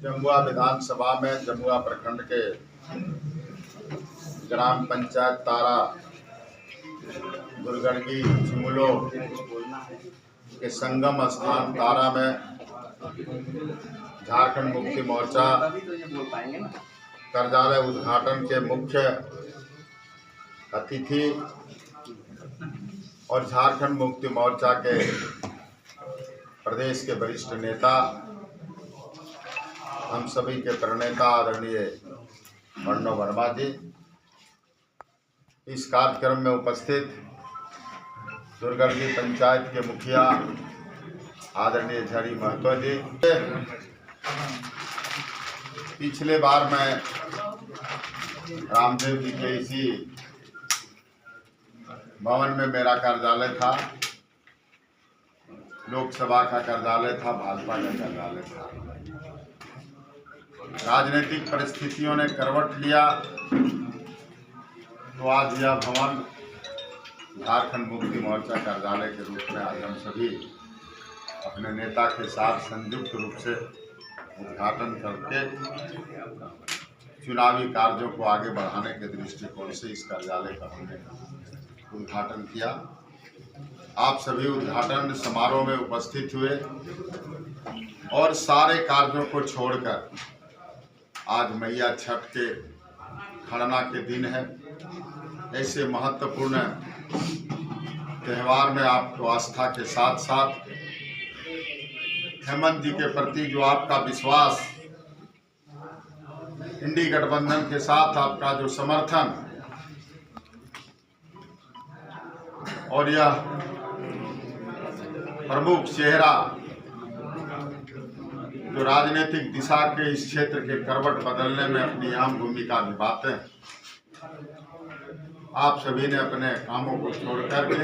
जमुआ विधानसभा में जमुआ प्रखंड के ग्राम पंचायत तारा दुर्गणगी चिमुलो के संगम स्थान तारा में झारखंड मुक्ति मोर्चा कार्यालय उद्घाटन के मुख्य अतिथि और झारखंड मुक्ति मोर्चा के प्रदेश के वरिष्ठ नेता, हम सभी के प्रणेता आदरणीय मन्नो वर्मा जी, इस कार्यक्रम में उपस्थित दुर्गणगी पंचायत के मुखिया आदरणीय झरी महतो जी। पिछले बार मैं रामदेव जी के इसी भवन में मेरा कार्यालय था, लोकसभा का कार्यालय था, भाजपा का कार्यालय था। राजनीतिक परिस्थितियों ने करवट लिया तो आज यह भवन झारखंड मुक्ति मोर्चा कार्यालय के रूप में आज हम सभी अपने नेता के साथ संयुक्त रूप से उद्घाटन करके चुनावी कार्यों को आगे बढ़ाने के दृष्टिकोण से इस कार्यालय का हमने उद्घाटन किया। आप सभी उद्घाटन समारोह में उपस्थित हुए और सारे कार्यों को छोड़कर आज मैया छठ के खरना के दिन है। ऐसे महत्वपूर्ण त्यौहार में आपको आस्था के साथ साथ हेमंत जी के प्रति जो आपका विश्वास, इंडी गठबंधन के साथ आपका जो समर्थन और यह प्रमुख चेहरा जो राजनीतिक दिशा के इस क्षेत्र के करवट बदलने में अपनी अहम भूमिका निभाते हैं, आप सभी ने अपने कामों को छोड़कर के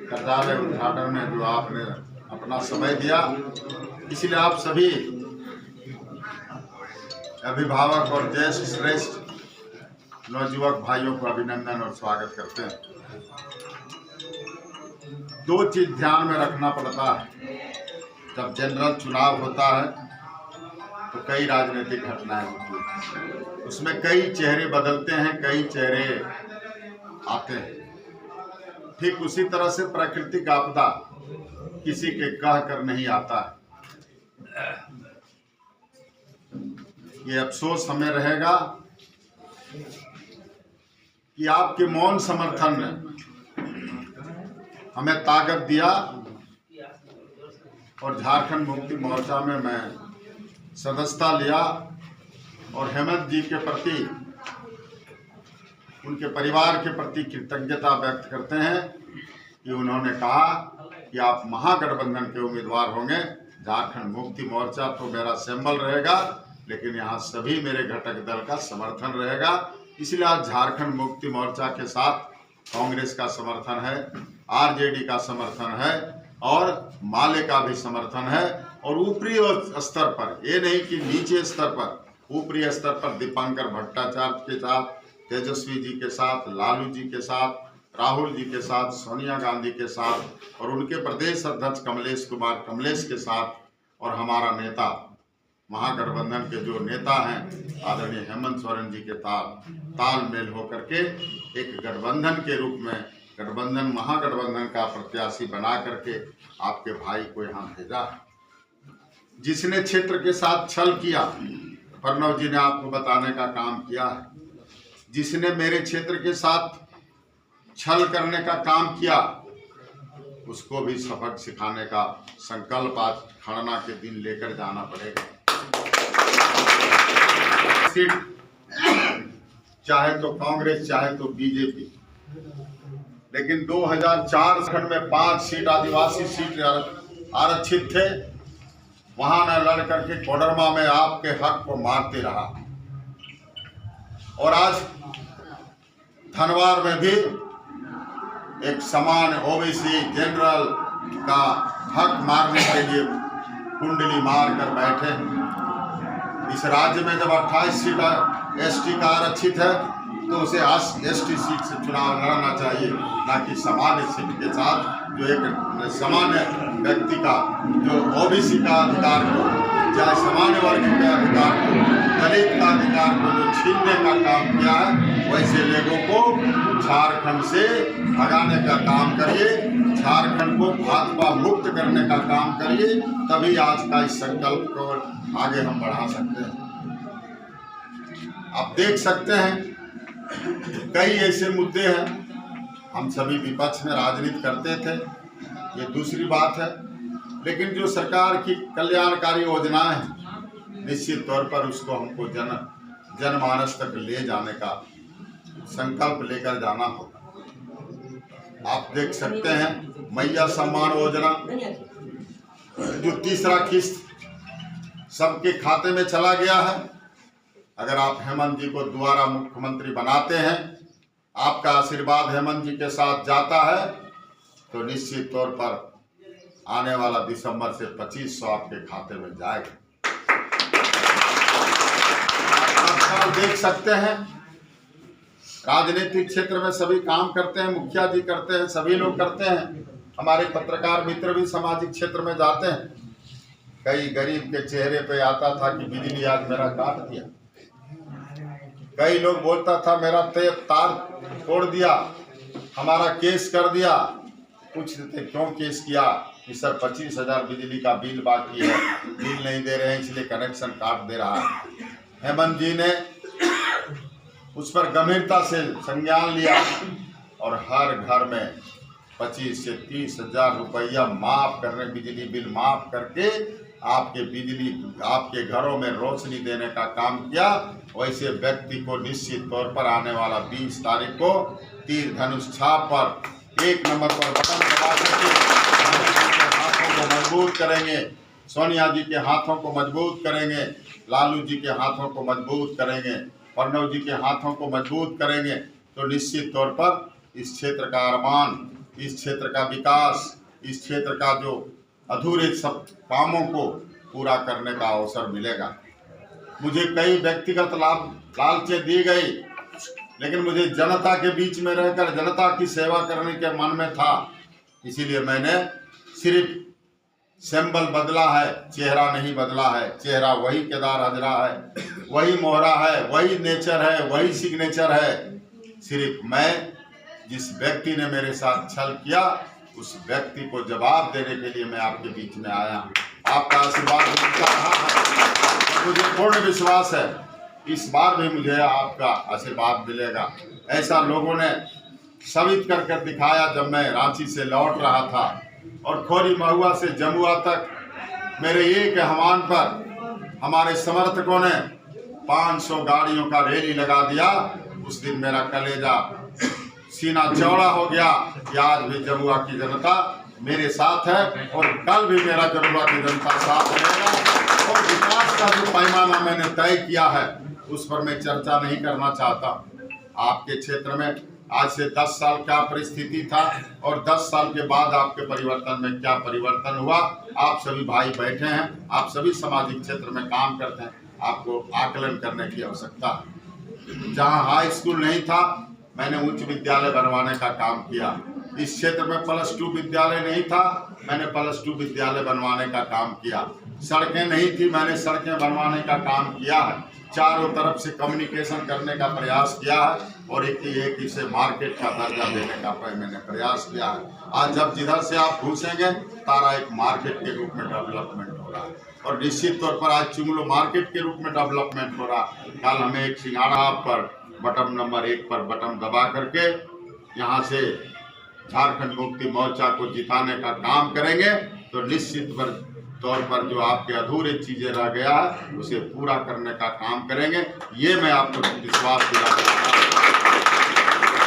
कार्यालय उद्घाटन में जो आपने अपना समय दिया, इसलिए आप सभी अभिभावक और ज्येष्ठ श्रेष्ठ नवयुवक भाइयों को अभिनंदन और स्वागत करते हैं। दो चीज ध्यान में रखना पड़ता है, जब जनरल चुनाव होता है तो कई राजनीतिक घटनाएं होती हैं, उसमें कई चेहरे बदलते हैं, कई चेहरे आते हैं। ठीक उसी तरह से प्राकृतिक आपदा किसी के कह कर नहीं आता है। ये अफसोस हमें रहेगा कि आपके मौन समर्थन ने हमें ताकत दिया और झारखंड मुक्ति मोर्चा में मैं सदस्यता लिया और हेमंत जी के प्रति, उनके परिवार के प्रति कृतज्ञता व्यक्त करते हैं कि उन्होंने कहा कि आप महागठबंधन के उम्मीदवार होंगे। झारखंड मुक्ति मोर्चा तो मेरा सिंबल रहेगा, लेकिन यहाँ सभी मेरे घटक दल का समर्थन रहेगा। इसलिए आज झारखंड मुक्ति मोर्चा के साथ कांग्रेस का समर्थन है, आरजेडी का समर्थन है और माले का भी समर्थन है। और ऊपरी स्तर पर, ये नहीं कि नीचे स्तर पर, ऊपरी स्तर पर दीपांकर भट्टाचार्य के साथ, तेजस्वी जी के साथ, लालू जी के साथ, राहुल जी के साथ, सोनिया गांधी के साथ और उनके प्रदेश अध्यक्ष कमलेश कुमार कमलेश के साथ और हमारा नेता महागठबंधन के जो नेता हैं आदरणीय हेमंत सोरेन जी के तालमेल होकर के एक गठबंधन के रूप में गठबंधन महागठबंधन का प्रत्याशी बना करके आपके भाई को यहाँ भेजा है। जिसने क्षेत्र के साथ छल किया, प्रणव जी ने आपको बताने का काम किया है। जिसने मेरे क्षेत्र के साथ छल करने का काम किया, उसको भी सबक सिखाने का संकल्प आज खरना के दिन लेकर जाना पड़ेगा। सीट चाहे तो कांग्रेस चाहे तो बीजेपी, लेकिन 2004 खंड में 5 सीट आदिवासी सीट आरक्षित थे। वहां न लड़ करके कोडरमा में आपके हक को मारते रहा और आज धनवार में भी एक समान ओबीसी जनरल का हक मारने के लिए कुंडली मार कर बैठे। इस राज्य में जब 28 सीट एसटी का आरक्षित है तो उसे एसटी सीट से चुनाव लड़ना चाहिए, ना कि सामान्य सीट के साथ जो एक सामान्य व्यक्ति का जो ओबीसी का अधिकार को चाहे सामान्य वर्ग के अधिकार को, दलित का अधिकार को जो छीनने का काम किया है, वैसे लोगों को झारखंड से भगाने का काम करिए, झारखंड को भाजपा मुक्त करने का काम करिए, तभी आज का इस संकल्प को आगे हम बढ़ा सकते हैं। आप देख सकते हैं कई ऐसे मुद्दे हैं, हम सभी विपक्ष में राजनीति करते थे, ये दूसरी बात है, लेकिन जो सरकार की कल्याणकारी योजनाएं हैं, निश्चित तौर पर उसको हमको जनमानस तक ले जाने का संकल्प लेकर जाना होगा। आप देख सकते हैं मैया सम्मान योजना जो तीसरा किस्त सबके खाते में चला गया है। अगर आप हेमंत जी को दोबारा मुख्यमंत्री बनाते हैं, आपका आशीर्वाद हेमंत जी के साथ जाता है, तो निश्चित तौर पर आने वाला दिसंबर से 2500 आपके खाते में जाएगा। आप देख सकते हैं राजनीतिक क्षेत्र में सभी काम करते हैं, मुखिया जी करते हैं, सभी लोग करते हैं, हमारे पत्रकार मित्र भी सामाजिक क्षेत्र में जाते हैं। कई गरीब के चेहरे पे आता था कि बिजली आज मेरा काट दिया, कई लोग बोलता था मेरा तार तोड़ दिया, हमारा केस कर दिया। पूछते थे क्यों केस किया, कि सर 25,000 बिजली का बिल बाकी है, बिल नहीं दे रहे हैं इसलिए कनेक्शन काट दे रहा है। हेमंत जी ने उस पर गंभीरता से संज्ञान लिया और हर घर में 25 से 30,000 रुपया माफ करने, बिजली बिल माफ करके आपके घरों में रोशनी देने का काम किया। वैसे व्यक्ति को निश्चित तौर पर आने वाला 20 तारीख को तीर धनुष छाप पर 1 नंबर पर बटन दबा करके हाथों को मजबूत करेंगे, सोनिया जी के हाथों को मजबूत करेंगे, लालू जी के हाथों को मजबूत करेंगे, प्रणव जी के हाथों को मजबूत करेंगे, तो निश्चित तौर पर इस क्षेत्र का अरमान, इस क्षेत्र का विकास, इस क्षेत्र का जो अधूरे सब कामों को पूरा करने का अवसर मिलेगा। मुझे कई व्यक्तिगत लालचें दी गई, लेकिन मुझे जनता के बीच में रहकर जनता की सेवा करने के मन में था, इसीलिए मैंने सिर्फ सिंबल बदला है, चेहरा नहीं बदला है। चेहरा वही केदार हजरा है, वही मोहरा है, वही नेचर है, वही सिग्नेचर है। सिर्फ मैं, जिस व्यक्ति ने मेरे साथ छल किया, उस व्यक्ति को जवाब देने के लिए मैं आपके बीच में आया। आपका आशीर्वाद मिलता रहा है, मुझे पूर्ण विश्वास है इस बार भी मुझे आपका आशीर्वाद मिलेगा। ऐसा लोगों ने साबित करके दिखाया जब मैं रांची से लौट रहा था और खोरी महुआ से जमुआ तक मेरे एक आह्वान पर हमारे समर्थकों ने 500 गाड़ियों का रैली लगा दिया। उस दिन मेरा कलेजा सीना चौड़ा हो गया कि आज भी जमुआ की जनता मेरे साथ है और कल भी मेरा जमुआ की जनता साथ रहेगा। और विकास का जो पैमाना मैंने तय किया है उस पर मैं चर्चा नहीं करना चाहता। आपके क्षेत्र में आज से 10 साल क्या परिस्थिति था और 10 साल के बाद आपके परिवर्तन में क्या परिवर्तन हुआ, आप सभी भाई बैठे हैं, आप सभी सामाजिक क्षेत्र में काम करते हैं, आपको आकलन करने की आवश्यकता है। जहां हाई स्कूल नहीं था, मैंने उच्च विद्यालय बनवाने का काम किया। इस क्षेत्र में +2 विद्यालय नहीं था, मैंने +2 विद्यालय बनवाने का काम किया। सड़कें नहीं थी, मैंने सड़कें बनवाने का काम किया है। चारों तरफ से कम्युनिकेशन करने का प्रयास किया है और एक इसे मार्केट का दर्जा देने का मैंने प्रयास किया है। आज जब जिधर से आप घुसेंगे तारा एक मार्केट के रूप में डेवलपमेंट हो रहा है और निश्चित तौर पर आज चुंगलो मार्केट के रूप में डेवलपमेंट हो रहा है। कल हमें एक सिंघाड़ा पर बटन नंबर 1 पर बटन दबा करके यहाँ से झारखंड मुक्ति मोर्चा को जिताने का काम करेंगे, तो निश्चित तौर पर जो आपके अधूरे चीजें रह गया है उसे पूरा करने का काम करेंगे। ये मैं आपको विश्वास दिलाता हूं।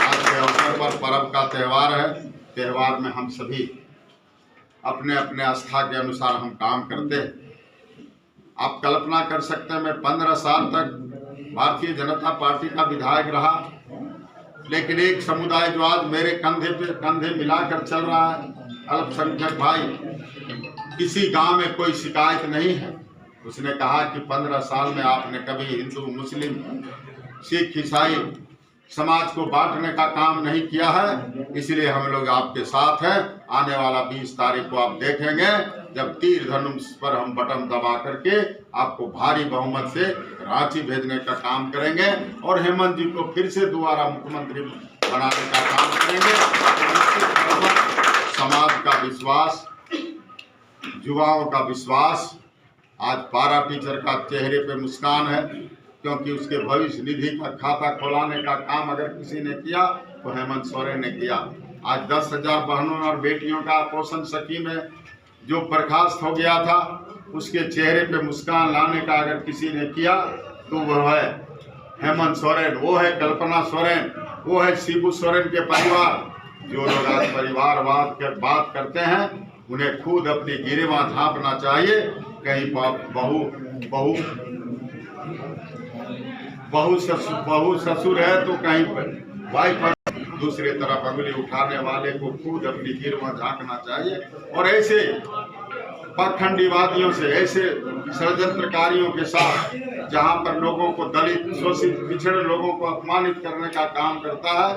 आज के अवसर पर पर्व का त्यौहार है, त्यौहार में हम सभी अपने अपने आस्था के अनुसार हम काम करते हैं। आप कल्पना कर सकते हैं, मैं 15 साल तक भारतीय जनता पार्टी का विधायक रहा, लेकिन एक समुदाय जो आज मेरे कंधे पे कंधे मिलाकर चल रहा है, अल्पसंख्यक भाई, किसी गांव में कोई शिकायत नहीं है। उसने कहा कि 15 साल में आपने कभी हिंदू, मुस्लिम, सिख, ईसाई समाज को बांटने का काम नहीं किया है, इसलिए हम लोग आपके साथ हैं। आने वाला 20 तारीख को आप देखेंगे जब तीर धनुष पर हम बटन दबा करके आपको भारी बहुमत से रांची भेजने का काम करेंगे और हेमंत जी को फिर से दोबारा मुख्यमंत्री बनाने का काम करेंगे। समाज का विश्वास, युवाओं का विश्वास, आज पारा टीचर का चेहरे पे मुस्कान है, क्योंकि उसके भविष्य निधि का खाता खोलाने का काम अगर किसी ने किया तो हेमंत सोरेन ने किया। आज 10,000 बहनों और बेटियों का पोषण सखी में जो बर्खास्त हो गया था, उसके चेहरे पे मुस्कान लाने का अगर किसी ने किया तो वह है हेमंत सोरेन, वो है कल्पना सोरेन, वो है शिबू सोरेन के परिवार। जो लोग आज परिवारवाद के बात करते हैं उन्हें खुद अपनी गिरेबां झांपना चाहिए। कहीं बहू ससुर है तो कहीं वाइफ, दूसरे तरफ अंगुली उठाने वाले को खुद अपनी गिरेबां झांकना चाहिए। और ऐसे पाखंडीवादियों से, ऐसे षड्यंत्रकारियों के साथ जहां पर लोगों को, दलित शोषित पिछड़े लोगों को अपमानित करने का काम करता है,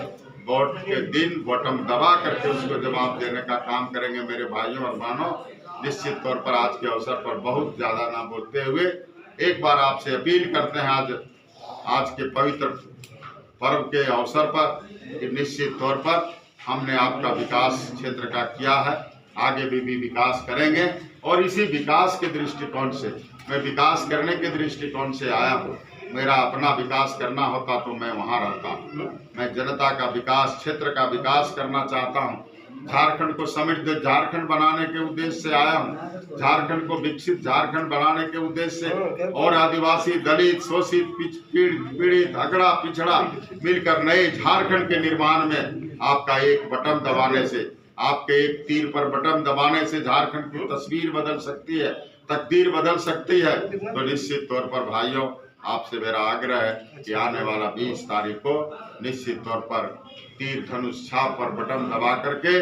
वोट के दिन बटन दबा करके उसको जवाब देने का काम करेंगे। मेरे भाइयों और बहनों, निश्चित तौर पर आज के अवसर पर बहुत ज़्यादा ना बोलते हुए एक बार आपसे अपील करते हैं आज के पवित्र पर्व के अवसर पर कि निश्चित तौर पर हमने आपका विकास क्षेत्र का किया है, आगे भी विकास करेंगे। और इसी विकास के दृष्टिकोण से, मैं विकास करने के दृष्टिकोण से आया हूँ। मेरा अपना विकास करना होता तो मैं वहाँ रहता। मैं जनता का विकास, क्षेत्र का विकास करना चाहता हूँ। झारखंड को समृद्ध झारखंड बनाने के उद्देश्य से आया हूँ। झारखंड को विकसित झारखंड बनाने के उद्देश्य से और आदिवासी, दलित, शोषित, पीड़ित, अगड़ा पिछड़ा मिलकर नए झारखंड के निर्माण में आपका एक बटन दबाने से, आपके एक तीर पर बटन दबाने से झारखंड की तस्वीर बदल सकती है, तकदीर बदल सकती है। तो निश्चित तौर पर भाइयों, आपसे मेरा आग्रह है कि आने वाला 20 तारीख को निश्चित तौर पर तीर धनुष छाप पर बटन दबा करके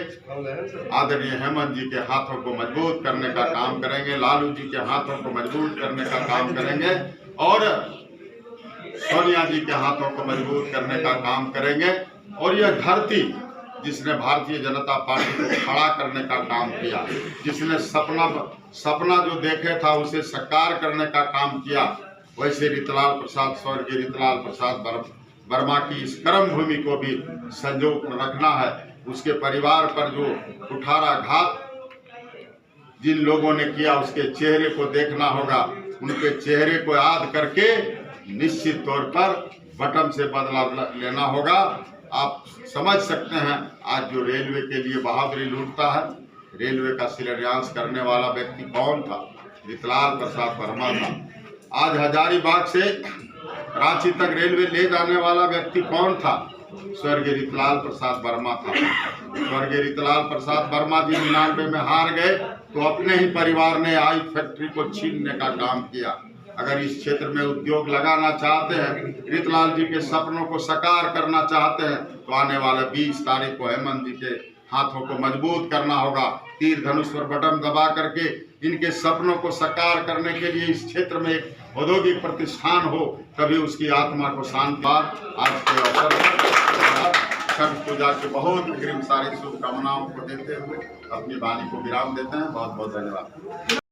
आदरणीय हेमंत जी के हाथों को मजबूत करने का काम करेंगे, लालू जी के हाथों को मजबूत करने का काम करेंगे और सोनिया जी के हाथों को मजबूत करने का काम करेंगे। और यह धरती जिसने भारतीय जनता पार्टी को खड़ा करने का काम किया, जिसने सपना जो देखे था उसे साकार करने का काम किया, वैसे रितलाल प्रसाद, स्वर्गीय रितलाल प्रसाद वर्मा की इस कर्म भूमि को भी संजो रखना है। उसके परिवार पर जो कुठाराघात जिन लोगों ने किया, उसके चेहरे को देखना होगा, उनके चेहरे को याद करके निश्चित तौर पर बटन से बदला लेना होगा। आप समझ सकते हैं आज जो रेलवे के लिए बहादुरी लूटता है, रेलवे का शिलान्यास करने वाला व्यक्ति कौन था? रितलाल प्रसाद वर्मा था। आज हजारीबाग से रांची तक रेलवे ले जाने वाला व्यक्ति कौन था? स्वर्गीय रितलाल प्रसाद वर्मा था। स्वर्गीय रितलाल प्रसाद वर्मा जी 99 में हार गए तो अपने ही परिवार ने आई फैक्ट्री को छीनने का काम किया। अगर इस क्षेत्र में उद्योग लगाना चाहते हैं, रितलाल जी के सपनों को साकार करना चाहते हैं, तो आने वाले 20 तारीख को हेमंत जी के हाथों को मजबूत करना होगा। तीर धनुष पर बटन दबा करके इनके सपनों को साकार करने के लिए इस क्षेत्र में एक औद्योगिक प्रतिष्ठान हो, तभी उसकी आत्मा को शांति। आज के अवसर पर छठ पूजा की बहुत अग्रिम सारी शुभकामनाओं को देते हुए अपनी वाणी को विराम देते हैं। बहुत बहुत धन्यवाद।